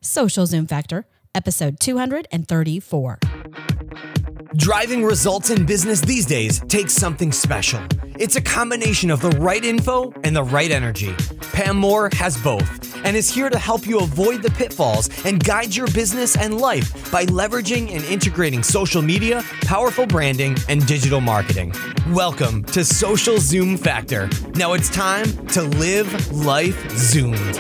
Social Zoom Factor, episode 234. Driving results in business these days takes something special. It's a combination of the right info and the right energy. Pam Moore has both and is here to help you avoid the pitfalls and guide your business and life by leveraging and integrating social media, powerful branding, and digital marketing. Welcome to Social Zoom Factor. Now it's time to live life zoomed.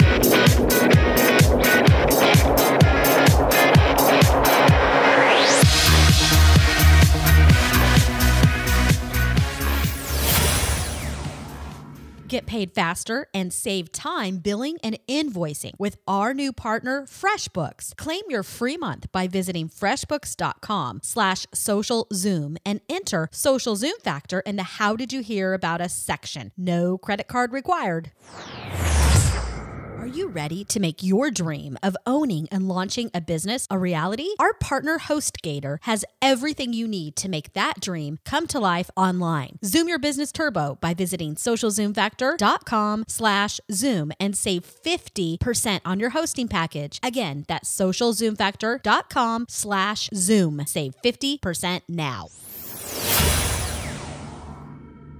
Get paid faster and save time billing and invoicing with our new partner, FreshBooks. Claim your free month by visiting freshbooks.com/socialzoom and enter Social Zoom Factor in the How Did You Hear About Us section. No credit card required. Are you ready to make your dream of owning and launching a business a reality? Our partner HostGator has everything you need to make that dream come to life online. Zoom your business turbo by visiting socialzoomfactor.com/zoom and save 50% on your hosting package. Again, that's socialzoomfactor.com/zoom. Save 50% now.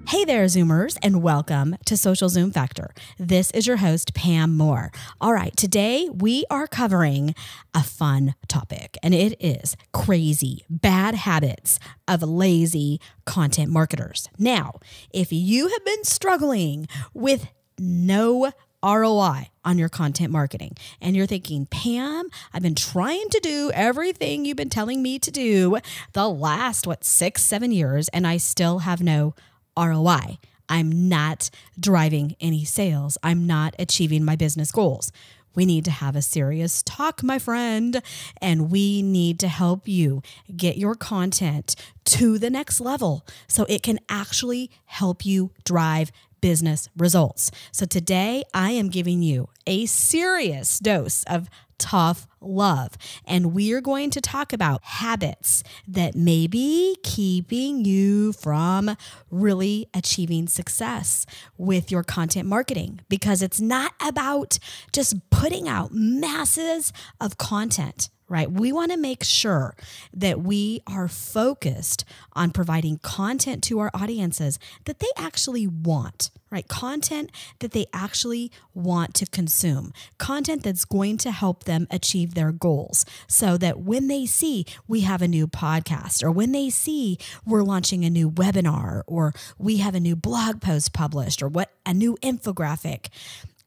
Hey there, Zoomers, and welcome to Social Zoom Factor. This is your host, Pam Moore. All right, today we are covering a fun topic, and it is crazy bad habits of lazy content marketers. Now, if you have been struggling with no ROI on your content marketing, and you're thinking, Pam, I've been trying to do everything you've been telling me to do the last, 6-7 years, and I still have no ROI. I'm not driving any sales. I'm not achieving my business goals. We need to have a serious talk, my friend, and we need to help you get your content to the next level so it can actually help you drive business results. So today I am giving you a serious dose of tough love, and we are going to talk about habits that may be keeping you from really achieving success with your content marketing, because it's not about just putting out masses of content. Right? We want to make sure that we are focused on providing content to our audiences that they actually want, right? Content that they actually want to consume, content that's going to help them achieve their goals, so that when they see we have a new podcast, or when they see we're launching a new webinar, or we have a new blog post published, or a new infographic,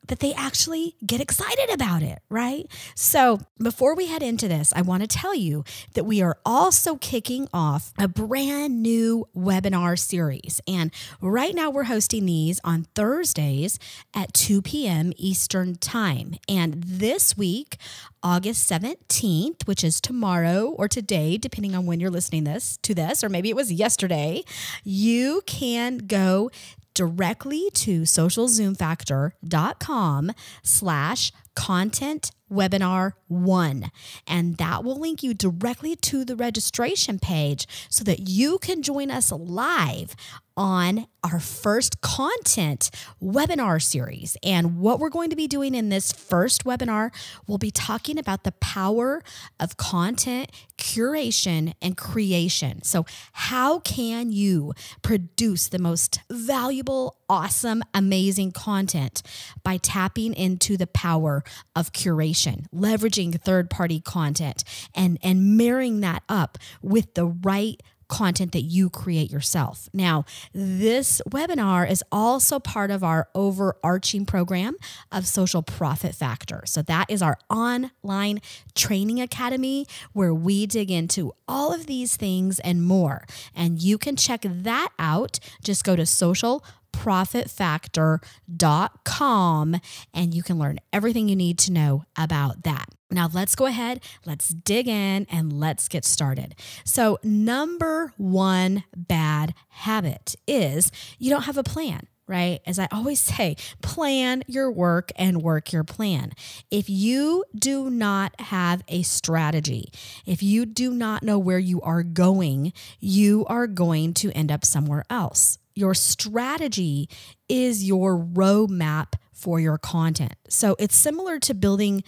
that they actually get excited about it, right? So before we head into this, I want to tell you that we are also kicking off a brand new webinar series. And right now we're hosting these on Thursdays at 2 p.m. Eastern Time. And this week, August 17th, which is tomorrow or today, depending on when you're listening to this, or maybe it was yesterday, you can go directly to socialzoomfactor.com/content webinar 1. And that will link you directly to the registration page so that you can join us live on our first content webinar series. And what we're going to be doing in this first webinar, we'll be talking about the power of content curation and creation. So how can you produce the most valuable, awesome, amazing content by tapping into the power of curation, leveraging third-party content, and marrying that up with the right content that you create yourself. Now, this webinar is also part of our overarching program of Social Profit Factor. So that is our online training academy where we dig into all of these things and more. And you can check that out. Just go to socialprofitfactor.com and you can learn everything you need to know about that. Now let's go ahead, let's dig in, and let's get started. So number one bad habit is you don't have a plan, right? As I always say, plan your work and work your plan. If you do not have a strategy, if you do not know where you are going to end up somewhere else. Your strategy is your roadmap for your content. So it's similar to building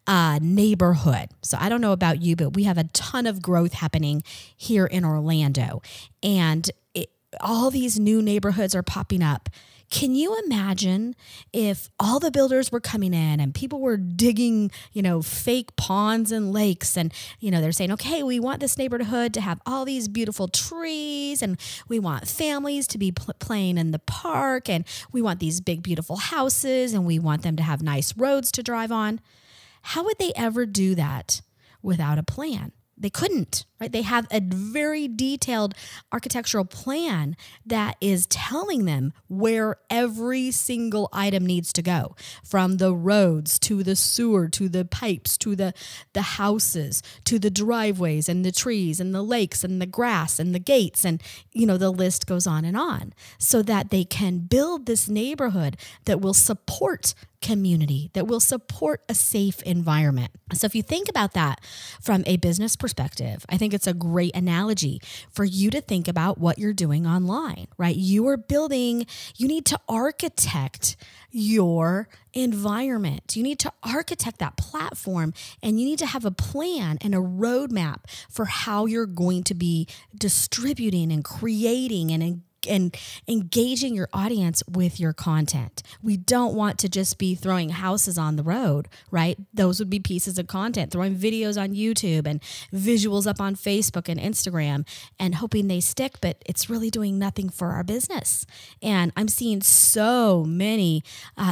a neighborhood. So I don't know about you, but we have a ton of growth happening here in Orlando, and all these new neighborhoods are popping up. Can you imagine if all the builders were coming in and people were digging, fake ponds and lakes, and, they're saying, okay, we want this neighborhood to have all these beautiful trees, and we want families to be playing in the park, and we want these big, beautiful houses, and we want them to have nice roads to drive on. How would they ever do that without a plan? They couldn't, right? They have a very detailed architectural plan that is telling them where every single item needs to go, from the roads to the sewer, to the pipes, to the houses, to the driveways and the trees and the lakes and the grass and the gates. And, the list goes on, so that they can build this neighborhood that will support community, that will support a safe environment. So if you think about that from a business perspective, I think it's a great analogy for you to think about what you're doing online, right? You need to architect your environment. You need to architect that platform, and you need to have a plan and a roadmap for how you're going to be distributing and creating and engaging your audience with your content. We don't want to just be throwing houses on the road, right? Those would be pieces of content, throwing videos on YouTube and visuals up on Facebook and Instagram and hoping they stick, but it's really doing nothing for our business. And I'm seeing so many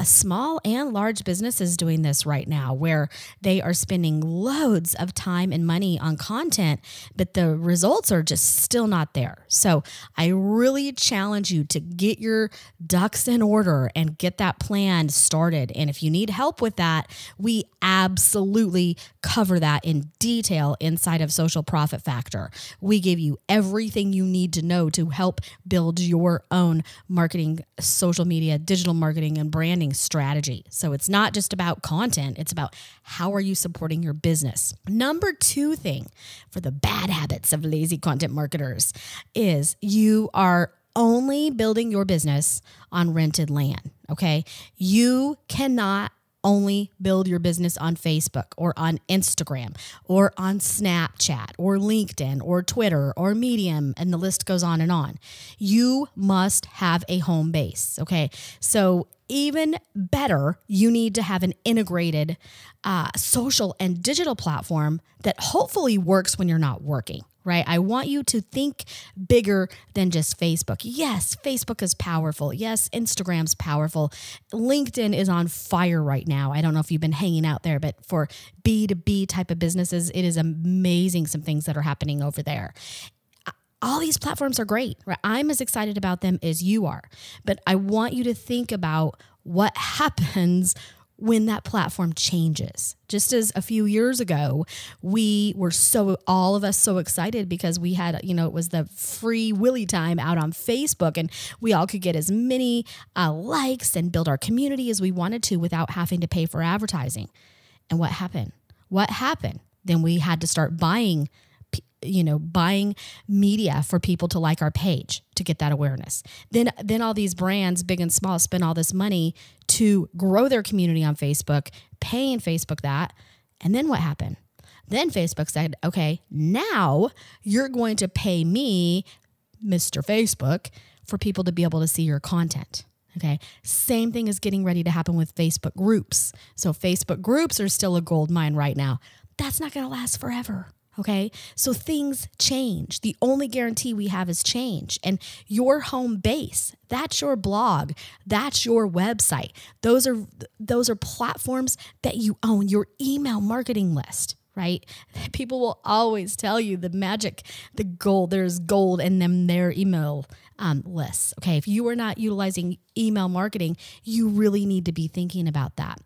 small and large businesses doing this right now, where they are spending loads of time and money on content, but the results are just still not there. So I really challenge you to get your ducks in order and get that plan started. And if you need help with that, we absolutely cover that in detail inside of Social Profit Factor. We give you everything you need to know to help build your own marketing, social media, digital marketing, and branding strategy. So it's not just about content, it's about how are you supporting your business. Number 2 thing for the bad habits of lazy content marketers is you are only building your business on rented land, okay? You cannot only build your business on Facebook or on Instagram or on Snapchat or LinkedIn or Twitter or Medium, and the list goes on and on. You must have a home base, okay? So even better, you need to have an integrated social and digital platform that hopefully works when you're not working, right? I want you to think bigger than just Facebook. Yes, Facebook is powerful. Yes, Instagram's powerful. LinkedIn is on fire right now. I don't know if you've been hanging out there, but for B2B type of businesses, it is amazing some things that are happening over there. All these platforms are great, right? I'm as excited about them as you are, but I want you to think about what happens when that platform changes. Just as a few years ago, we were all of us so excited because we had, it was the free Willy time out on Facebook, and we all could get as many likes and build our community as we wanted to without having to pay for advertising. And what happened? Then we had to start buying media for people to like our page to get that awareness. Then all these brands, big and small, spend all this money to grow their community on Facebook, paying Facebook that. And then what happened? Then Facebook said, okay, now you're going to pay me, Mr. Facebook, for people to be able to see your content. Okay. Same thing is getting ready to happen with Facebook groups. So Facebook groups are still a gold mine right now. That's not going to last forever. Okay. So things change. The only guarantee we have is change. And your home base, that's your blog. That's your website. Those are platforms that you own, your email marketing list, right? People will always tell you the magic, the gold, there's gold in their email lists. Okay. If you are not utilizing email marketing, you really need to be thinking about that.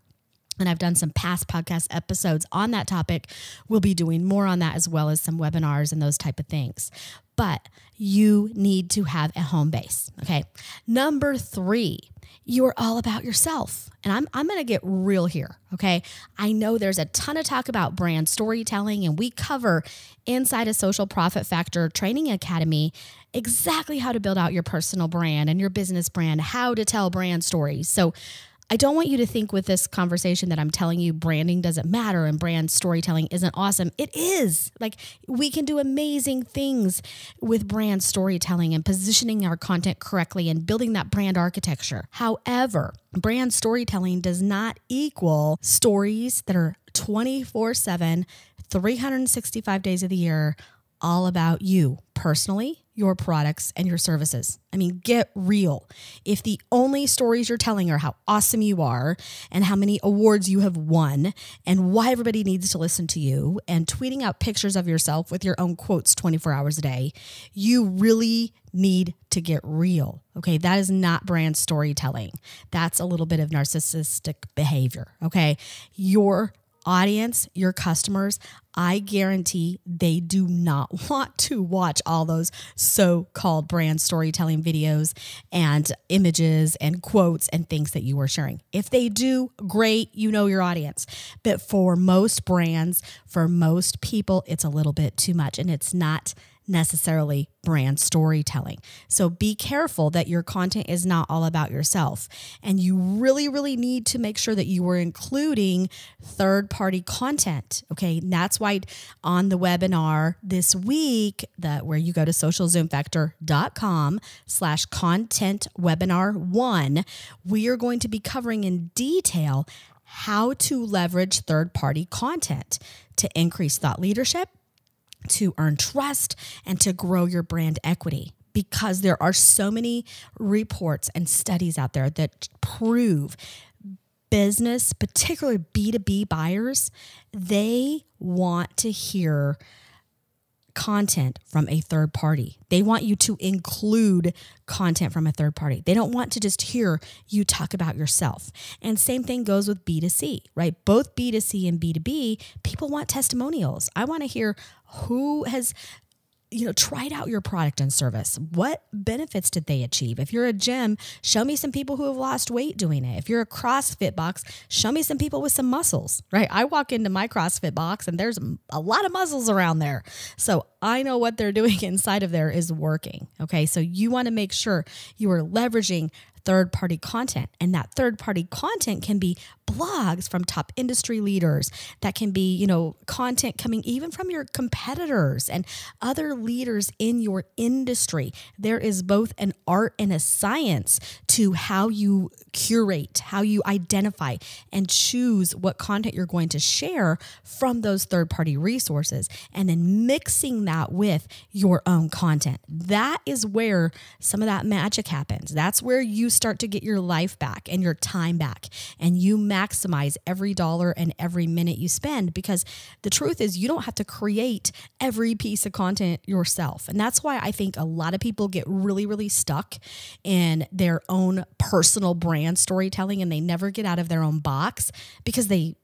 And I've done some past podcast episodes on that topic. We'll be doing more on that, as well as some webinars and those type of things. But you need to have a home base. Okay. Number 3, you're all about yourself. And I'm going to get real here. Okay. I know there's a ton of talk about brand storytelling, and we cover inside a Social Profit Factor Training Academy exactly how to build out your personal brand and your business brand, how to tell brand stories. So I don't want you to think with this conversation that I'm telling you branding doesn't matter and brand storytelling isn't awesome. It is. Like, we can do amazing things with brand storytelling and positioning our content correctly and building that brand architecture. However, brand storytelling does not equal stories that are 24/7, 365 days of the year, all about you personally, your products, and your services. I mean, get real. If the only stories you're telling are how awesome you are and how many awards you have won and why everybody needs to listen to you and tweeting out pictures of yourself with your own quotes 24 hours a day, you really need to get real. Okay. That is not brand storytelling. That's a little bit of narcissistic behavior. Okay. Your audience, your customers, I guarantee they do not want to watch all those so-called brand storytelling videos and images and quotes and things that you are sharing. If they do, great, you know your audience. But for most brands, for most people, it's a little bit too much, and it's not necessarily brand storytelling. So be careful that your content is not all about yourself. And you really, really need to make sure that you are including third-party content. Okay. And that's why on the webinar this week, where you go to socialzoomfactor.com/content webinar 1, we are going to be covering in detail how to leverage third-party content to increase thought leadership, to earn trust, and to grow your brand equity. Because there are so many reports and studies out there that prove business, particularly B2B buyers, they want to hear content from a third party. They want you to include content from a third party. They don't want to just hear you talk about yourself. And same thing goes with B2C, right? Both B2C and B2B, people want testimonials. I want to hear who has tried out your product and service. What benefits did they achieve? If you're a gym, show me some people who have lost weight doing it. If you're a CrossFit box, show me some people with some muscles, right? I walk into my CrossFit box and there's a lot of muscles around there. So I know what they're doing inside of there is working. Okay. So you want to make sure you are leveraging third-party content. And that third-party content can be blogs from top industry leaders. That can be, content coming even from your competitors and other leaders in your industry. There is both an art and a science to how you curate, how you identify and choose what content you're going to share from those third-party resources, and then mixing that with your own content. That is where some of that magic happens. That's where you start to get your life back and your time back, and you maximize every dollar and every minute you spend, because the truth is you don't have to create every piece of content yourself. And that's why I think a lot of people get really, really stuck in their own personal brand storytelling, and they never get out of their own box because they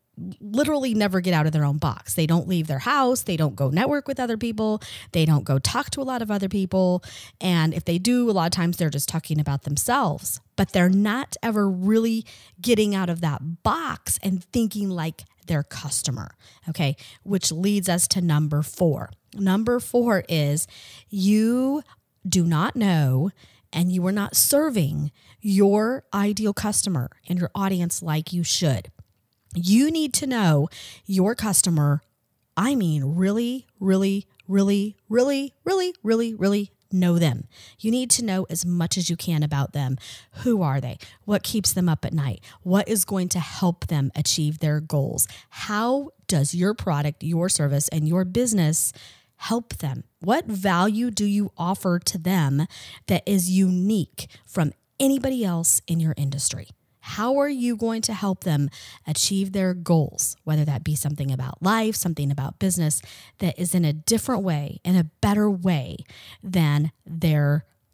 literally never get out of their own box. They don't leave their house. They don't go network with other people. They don't go talk to a lot of other people. And if they do, a lot of times they're just talking about themselves, but they're not ever really getting out of that box and thinking like their customer. Okay. Which leads us to number 4. Number 4 is you do not know and you are not serving your ideal customer and your audience like you should. You need to know your customer. I mean, really, really, really, really, really, really, really know them. You need to know as much as you can about them. Who are they? What keeps them up at night? What is going to help them achieve their goals? How does your product, your service, and your business help them? What value do you offer to them that is unique from anybody else in your industry? How are you going to help them achieve their goals, whether that be something about life, something about business that is in a different way, in a better way than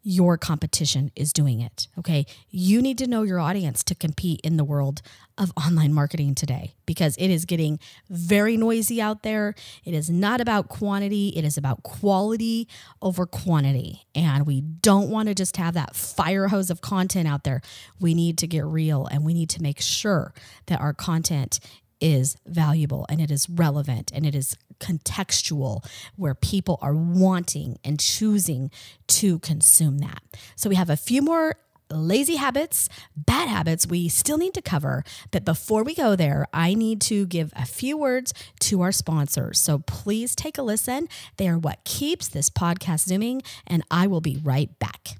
your competition is doing it, okay? You need to know your audience to compete in the world of online marketing today, because it is getting very noisy out there. It is not about quantity. It is about quality over quantity. And we don't want to just have that fire hose of content out there. We need to get real, and we need to make sure that our content is valuable and it is relevant and it is contextual, where people are wanting and choosing to consume that. So we have a few more lazy habits, bad habits we still need to cover. But before we go there, I need to give a few words to our sponsors. So please take a listen. They are what keeps this podcast zooming, and I will be right back.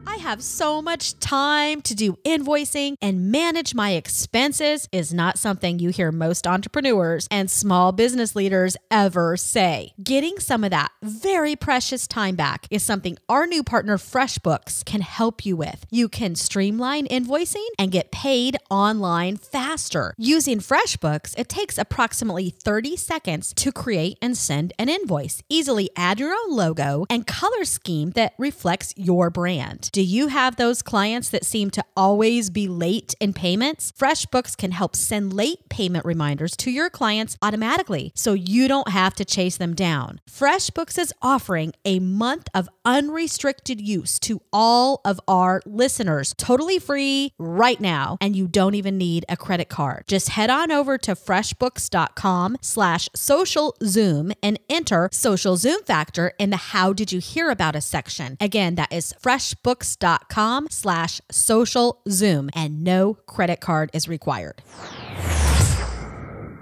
I have so much time to do invoicing, and manage my expenses is not something you hear most entrepreneurs and small business leaders ever say. Getting some of that very precious time back is something our new partner FreshBooks can help you with. You can streamline invoicing and get paid online faster. Using FreshBooks, it takes approximately 30 seconds to create and send an invoice. Easily add your own logo and color scheme that reflects your brand. Do you have those clients that seem to always be late in payments? FreshBooks can help send late payment reminders to your clients automatically, so you don't have to chase them down. FreshBooks is offering a month of unrestricted use to all of our listeners, totally free right now, and you don't even need a credit card. Just head on over to freshbooks.com/socialzoom and enter Social Zoom Factor in the How Did You Hear About Us section. Again, that is freshbooks.com/socialzoom, and no credit card is required.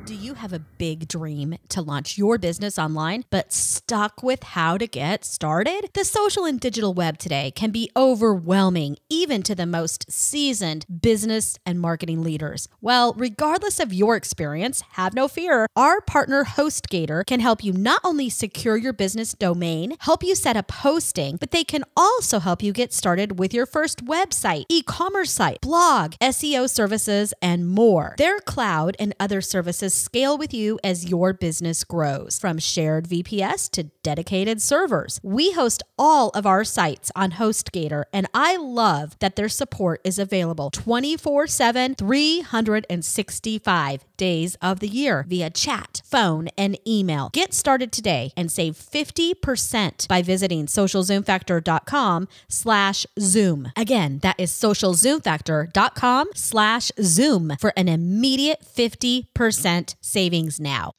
Do you have a big dream to launch your business online, but stuck with how to get started? The social and digital web today can be overwhelming, even to the most seasoned business and marketing leaders. Well, regardless of your experience, have no fear. Our partner HostGator can help you not only secure your business domain, help you set up hosting, but they can also help you get started with your first website, e-commerce site, blog, SEO services, and more. Their cloud and other services scale with you as your business grows, from shared VPS to dedicated servers. We host all of our sites on HostGator, and I love that their support is available 24/7, 365 days of the year via chat, phone, and email. Get started today and save 50% by visiting socialzoomfactor.com/zoom. Again, that is socialzoomfactor.com/zoom for an immediate 50% savings now.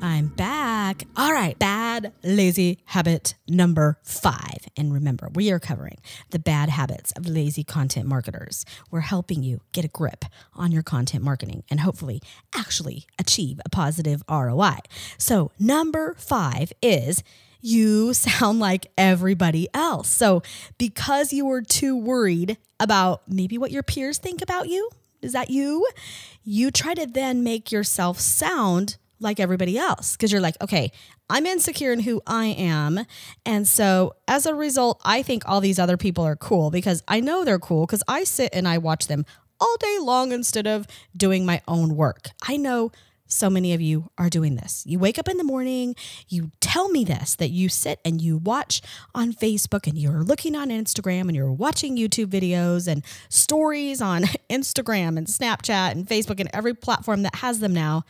I'm back. All right. Bad lazy habit number 5. And remember, we are covering the bad habits of lazy content marketers. We're helping you get a grip on your content marketing and hopefully actually achieve a positive ROI. So number 5 is you sound like everybody else. So because you were too worried about maybe what your peers think about you, is that you? You try to then make yourself sound like everybody else, because you're like, okay, I'm insecure in who I am. And so as a result, I think all these other people are cool because I know they're cool because I sit and I watch them all day long instead of doing my own work. I know so many of you are doing this. You wake up in the morning, you tell me this, that you sit and you watch on Facebook and you're looking on Instagram and you're watching YouTube videos and stories on Instagram and Snapchat and Facebook and every platform that has them now.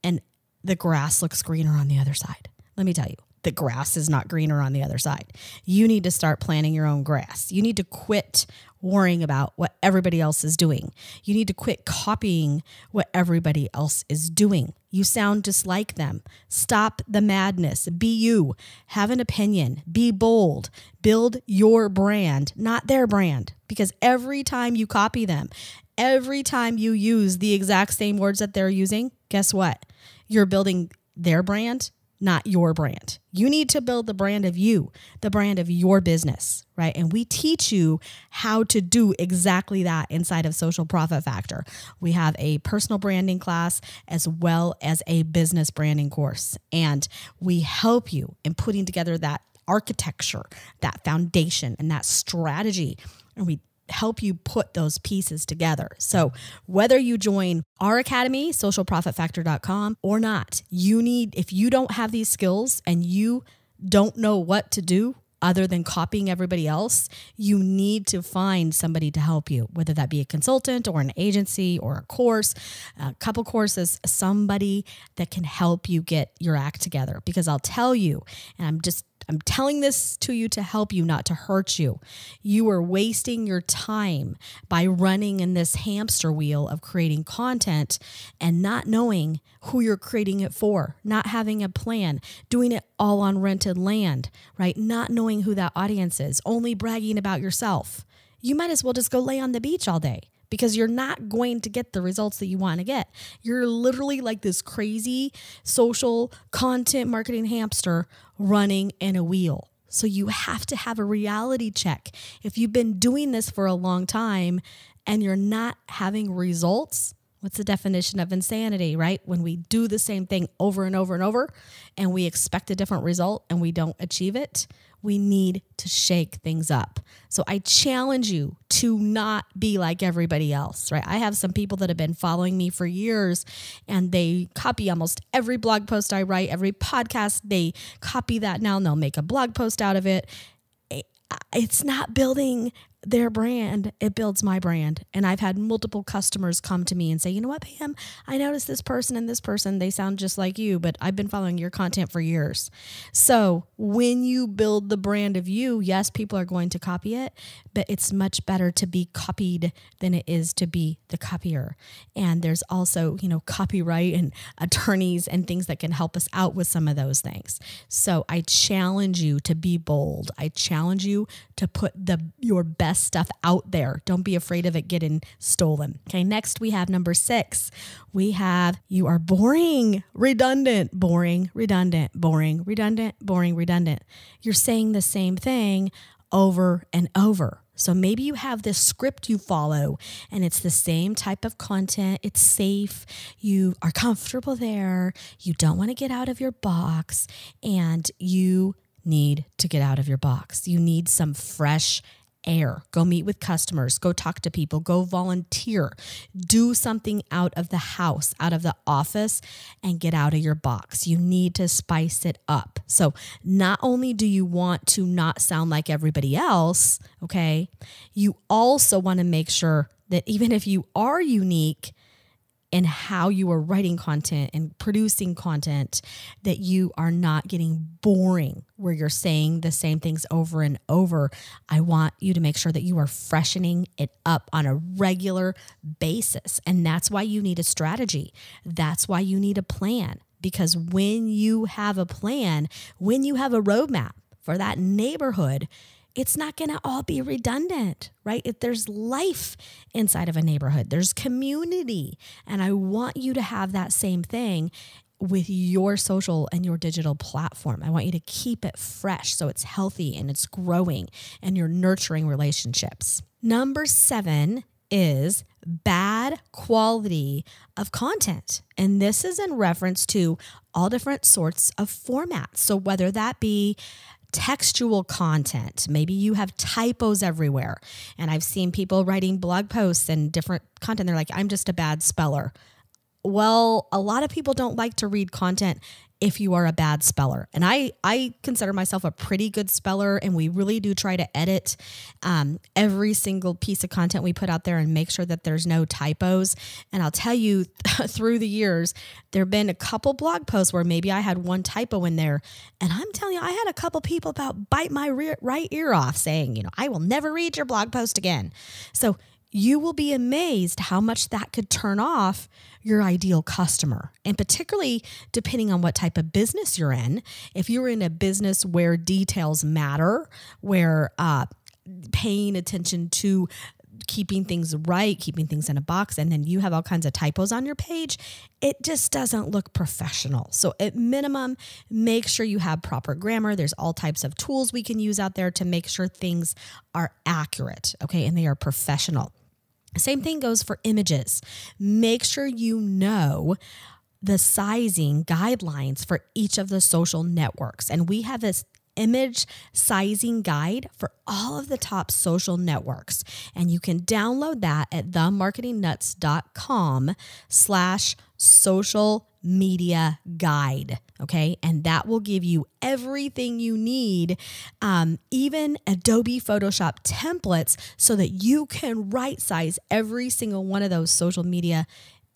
And the grass looks greener on the other side. Let me tell you, the grass is not greener on the other side. You need to start planting your own grass. You need to quit worrying about what everybody else is doing. You need to quit copying what everybody else is doing. You sound just like them. Stop the madness. Be you. Have an opinion. Be bold. Build your brand, not their brand. Because every time you copy them, every time you use the exact same words that they're using, guess what? You're building their brand, not your brand. You need to build the brand of you, the brand of your business, right? And we teach you how to do exactly that inside of Social Profit Factor. We have a personal branding class as well as a business branding course. And we help you in putting together that architecture, that foundation, and that strategy. And we help you put those pieces together. So whether you join our academy, socialprofitfactor.com, or not, if you don't have these skills and you don't know what to do other than copying everybody else, you need to find somebody to help you, whether that be a consultant or an agency or a course, a couple courses, somebody that can help you get your act together. Because I'll tell you, and I'm telling this to you to help you, not to hurt you. You are wasting your time by running in this hamster wheel of creating content and not knowing who you're creating it for, not having a plan, doing it all on rented land, right? Not knowing who that audience is, only bragging about yourself. You might as well just go lay on the beach all day, because you're not going to get the results that you want to get. You're literally like this crazy social content marketing hamster running in a wheel. So you have to have a reality check. If you've been doing this for a long time and you're not having results, what's the definition of insanity, right? When we do the same thing over and over and over and we expect a different result and we don't achieve it, we need to shake things up. So I challenge you to not be like everybody else, right? I have some people that have been following me for years and they copy almost every blog post I write, every podcast, they copy that now and they'll make a blog post out of it. It's not building their brand, it builds my brand. And I've had multiple customers come to me and say, you know what, Pam, I noticed this person and this person, they sound just like you, but I've been following your content for years. So when you build the brand of you, yes, people are going to copy it, but it's much better to be copied than it is to be the copier. And there's also, copyright and attorneys and things that can help us out with some of those things. So I challenge you to be bold. I challenge you to put your best stuff out there. Don't be afraid of it getting stolen. Okay, next we have number 6. We have, you are boring, redundant, boring, redundant, boring, redundant, boring, redundant. You're saying the same thing over and over. So maybe you have this script you follow and it's the same type of content. It's safe. You are comfortable there. You don't want to get out of your box, and you need to get out of your box. You need some fresh air. Go meet with customers, go talk to people, go volunteer, do something out of the house, out of the office, and get out of your box. You need to spice it up. So not only do you want to not sound like everybody else, okay, you also want to make sure that even if you are unique in how you are writing content and producing content, that you are not getting boring where you're saying the same things over and over. I want you to make sure that you are freshening it up on a regular basis. And that's why you need a strategy. That's why you need a plan. Because when you have a plan, when you have a roadmap for that neighborhood, it's not going to all be redundant, right? If there's life inside of a neighborhood, there's community. And I want you to have that same thing with your social and your digital platform. I want you to keep it fresh so it's healthy and it's growing and you're nurturing relationships. Number 7 is bad quality of content. And this is in reference to all different sorts of formats. So whether that be textual content. Maybe you have typos everywhere. And I've seen people writing blog posts and different content. They're like, I'm just a bad speller. Well, a lot of people don't like to read content if you are a bad speller. And I consider myself a pretty good speller, and we really do try to edit every single piece of content we put out there and make sure that there's no typos. And I'll tell you, through the years, there have been a couple blog posts where maybe I had one typo in there. And I'm telling you, I had a couple people about bite my right ear off saying, I will never read your blog post again. So you will be amazed how much that could turn off your ideal customer. And particularly depending on what type of business you're in. If you're in a business where details matter, where paying attention to keeping things right, keeping things in a box, and then you have all kinds of typos on your page, it just doesn't look professional. So at minimum, make sure you have proper grammar. There's all types of tools we can use out there to make sure things are accurate, okay, and they are professional. Same thing goes for images. Make sure you know the sizing guidelines for each of the social networks. And we have this image sizing guide for all of the top social networks. And you can download that at themarketingnuts.com/social media guide. Okay. And that will give you everything you need, even Adobe Photoshop templates, so that you can right size every single one of those social media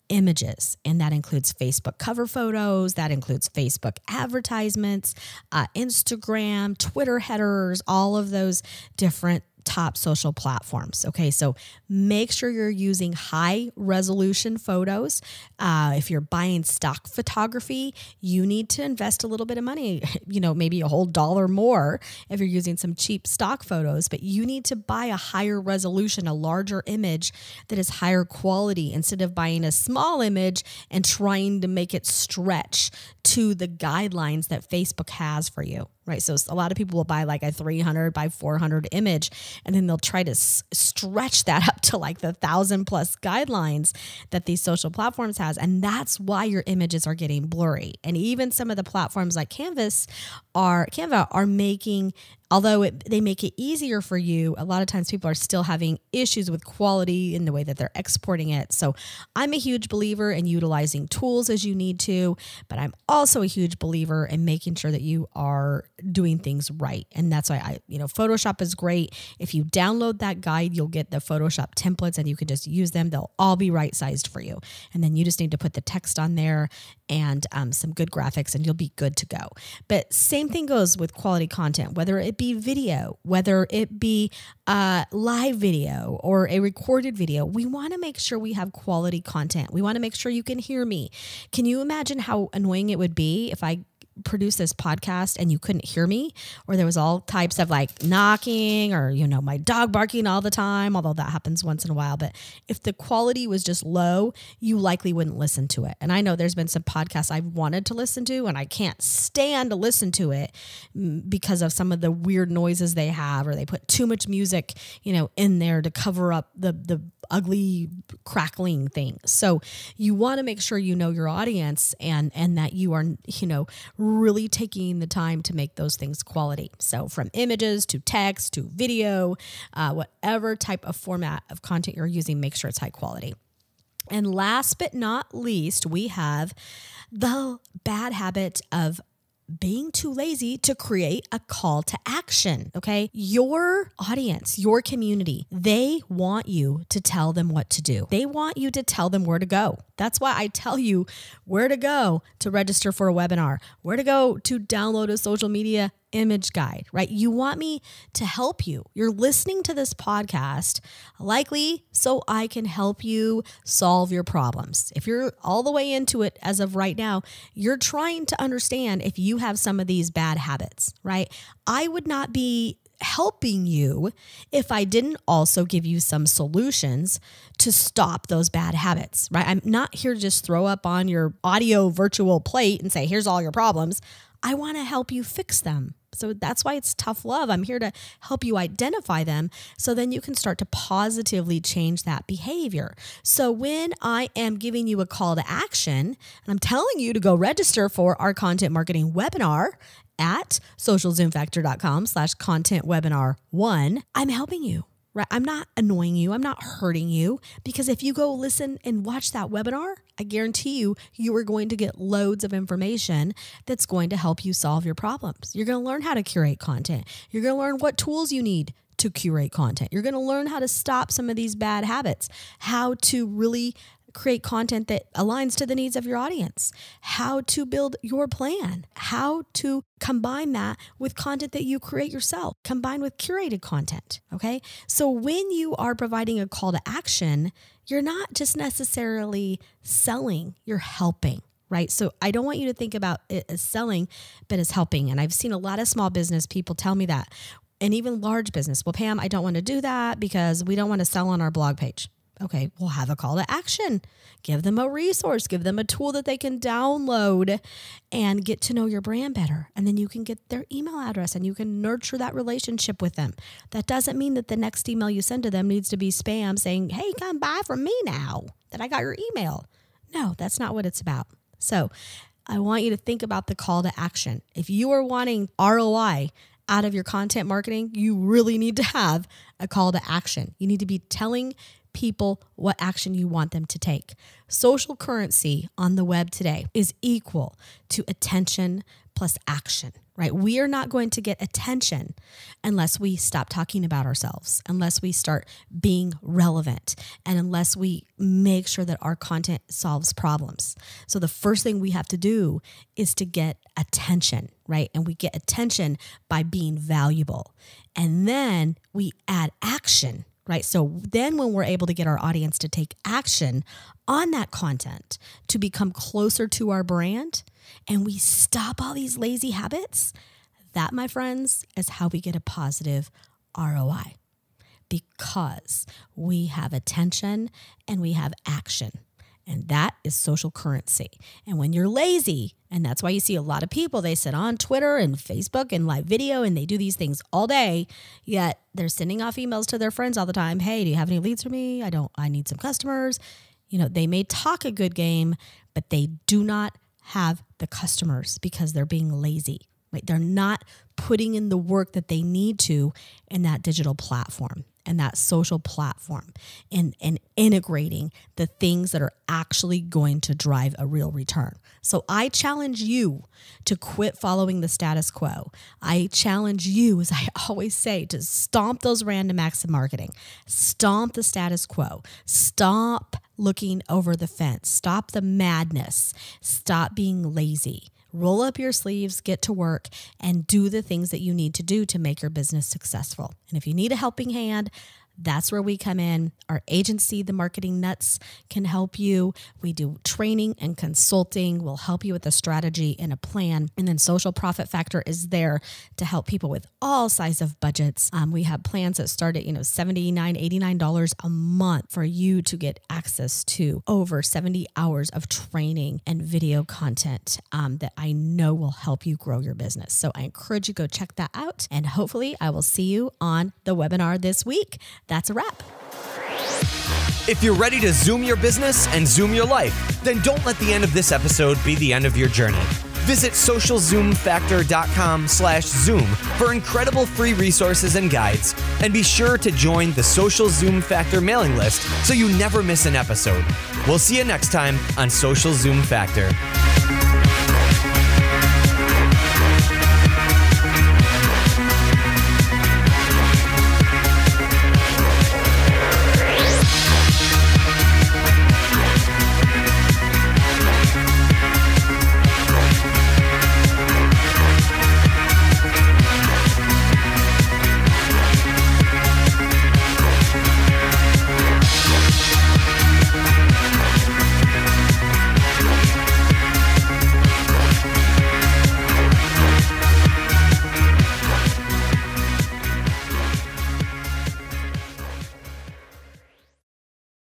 images, and that includes Facebook cover photos, that includes Facebook advertisements, Instagram, Twitter headers, all of those different top social platforms. Okay, so make sure you're using high resolution photos. If you're buying stock photography, you need to invest a little bit of money, maybe a whole $1 more if you're using some cheap stock photos, but you need to buy a higher resolution, a larger image that is higher quality instead of buying a small image and trying to make it stretch to the guidelines that Facebook has for you. Right. So a lot of people will buy like a 300 by 400 image, and then they'll try to stretch that up to like the 1,000+ guidelines that these social platforms has. And that's why your images are getting blurry. And even some of the platforms like Canva are making, although they make it easier for you, a lot of times people are still having issues with quality in the way that they're exporting it. So I'm a huge believer in utilizing tools as you need to, but I'm also a huge believer in making sure that you are doing things right. And that's why Photoshop is great. If you download that guide, you'll get the Photoshop templates and you can just use them. They'll all be right sized for you. And then you just need to put the text on there and some good graphics and you'll be good to go. But same thing goes with quality content, whether it be video, whether it be live video or a recorded video. We want to make sure we have quality content. We want to make sure you can hear me. Can you imagine how annoying it would be if I produce this podcast and you couldn't hear me, or there was all types of like knocking or, my dog barking all the time, although that happens once in a while. But if the quality was just low, you likely wouldn't listen to it. And I know there's been some podcasts I've wanted to listen to and I can't stand to listen to it because of some of the weird noises they have, or they put too much music, in there to cover up the ugly crackling thing. So you want to make sure you know your audience and that you are, really taking the time to make those things quality. So from images to text to video, whatever type of format of content you're using, make sure it's high quality. And last but not least, we have the bad habit of being too lazy to create a call to action. Okay. Your audience, your community, they want you to tell them what to do. They want you to tell them where to go. That's why I tell you where to go to register for a webinar, where to go to download a social media image guide, right? You want me to help you. You're listening to this podcast likely so I can help you solve your problems. If you're all the way into it as of right now, you're trying to understand if you have some of these bad habits, right? I would not be helping you if I didn't also give you some solutions to stop those bad habits, right? I'm not here to just throw up on your audio virtual plate and say, here's all your problems. I want to help you fix them. So that's why it's tough love. I'm here to help you identify them so then you can start to positively change that behavior. So when I am giving you a call to action and I'm telling you to go register for our content marketing webinar at socialzoomfactor.com/content webinar 1, I'm helping you. Right? I'm not annoying you. I'm not hurting you, because if you go listen and watch that webinar, I guarantee you are going to get loads of information that's going to help you solve your problems. You're going to learn how to curate content. You're going to learn what tools you need to curate content. You're going to learn how to stop some of these bad habits, how to really create content that aligns to the needs of your audience, how to build your plan, how to combine that with content that you create yourself, combined with curated content. Okay. So when you are providing a call to action, you're not just necessarily selling, you're helping. Right. So I don't want you to think about it as selling, but as helping. And I've seen a lot of small business people tell me that, and even large business. Well, Pam, I don't want to do that because we don't want to sell on our blog page. Okay, we'll have a call to action. Give them a resource, give them a tool that they can download and get to know your brand better. And then you can get their email address and you can nurture that relationship with them. That doesn't mean that the next email you send to them needs to be spam saying, hey, come buy from me now that I got your email. No, that's not what it's about. So I want you to think about the call to action. If you are wanting ROI out of your content marketing, you really need to have a call to action. You need to be telling people what action you want them to take. Social currency on the web today is equal to attention plus action, right? We are not going to get attention unless we stop talking about ourselves, unless we start being relevant, and unless we make sure that our content solves problems. So the first thing we have to do is to get attention, right? And we get attention by being valuable. And then we add action, right? So then when we're able to get our audience to take action on that content to become closer to our brand, and we stop all these lazy habits, that, my friends, is how we get a positive ROI, because we have attention and we have action. And that is social currency. And when you're lazy, and that's why you see a lot of people, they sit on Twitter and Facebook and live video, and they do these things all day, yet they're sending off emails to their friends all the time. Hey, do you have any leads for me? I need some customers. They may talk a good game, but they do not have the customers because they're being lazy, right? They're not putting in the work that they need to in that digital platform and that social platform, and integrating the things that are actually going to drive a real return. So I challenge you to quit following the status quo. I challenge you, as I always say, to stomp those random acts of marketing, stomp the status quo, stop looking over the fence, stop the madness, stop being lazy. Roll up your sleeves, get to work, and do the things that you need to do to make your business successful. And if you need a helping hand, that's where we come in. Our agency, The Marketing Nuts, can help you. We do training and consulting. We'll help you with a strategy and a plan. And then Social Profit Factor is there to help people with all sizes of budgets. We have plans that start at $79, $89 a month for you to get access to over 70 hours of training and video content that I know will help you grow your business. So I encourage you to go check that out. And hopefully I will see you on the webinar this week. That's a wrap. If you're ready to Zoom your business and Zoom your life, then don't let the end of this episode be the end of your journey. Visit socialzoomfactor.com/Zoom for incredible free resources and guides. And be sure to join the Social Zoom Factor mailing list so you never miss an episode. We'll see you next time on Social Zoom Factor.